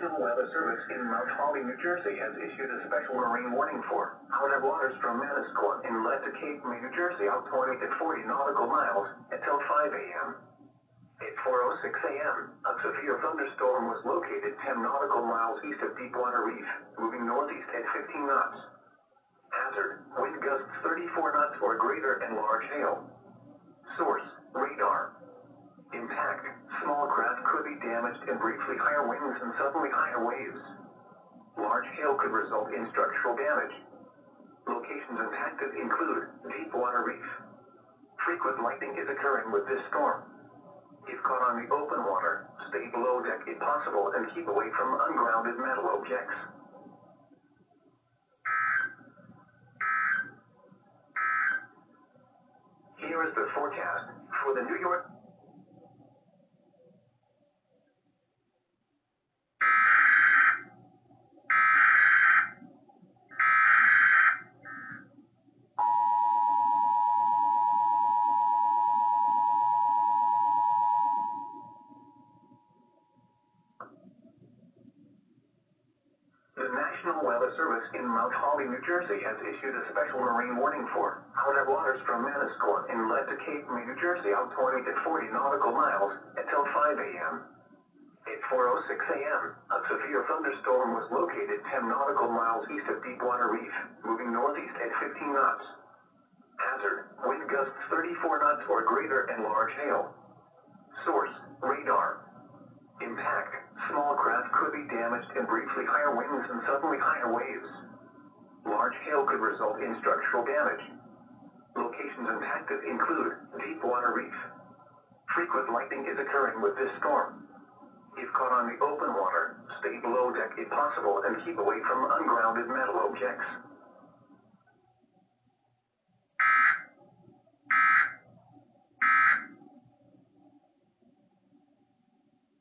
National Weather Service in Mount Holly, New Jersey has issued a special marine warning for outer waters from Manasquan Inlet to Cape May, New Jersey, out 20 to 40 nautical miles until 5 a.m. At 4:06 a.m., a severe thunderstorm was located 10 nautical miles east of Deepwater Reef, moving northeast at 15 knots. Hazard, wind gusts 34 knots or greater and large hail. Source, radar. Impact, small craft could be damaged and briefly higher winds and suddenly higher waves. Large hail could result in structural damage. Locations impacted include Deepwater Reef. Frequent lightning is occurring with this storm. If caught on the open water, stay below deck if possible and keep away from ungrounded metal objects. Here is the forecast for the New York. The National Weather Service in Mount Holly, New Jersey has issued a special marine warning for outer waters from Manasquan Inlet to Cape May, New Jersey, out 20 to 40 nautical miles until 5 a.m. At 4:06 a.m., a severe thunderstorm was located 10 nautical miles east of Deepwater Reef, moving northeast at 15 knots. Hazard, wind gusts 34 knots or greater and large hail. Source, radar. Impact, small craft could be damaged and briefly higher winds and suddenly higher waves. Large hail could result in structural damage. Locations impacted include Deepwater Reef. Frequent lightning is occurring with this storm. If caught on the open water, stay below deck if possible and keep away from ungrounded metal objects.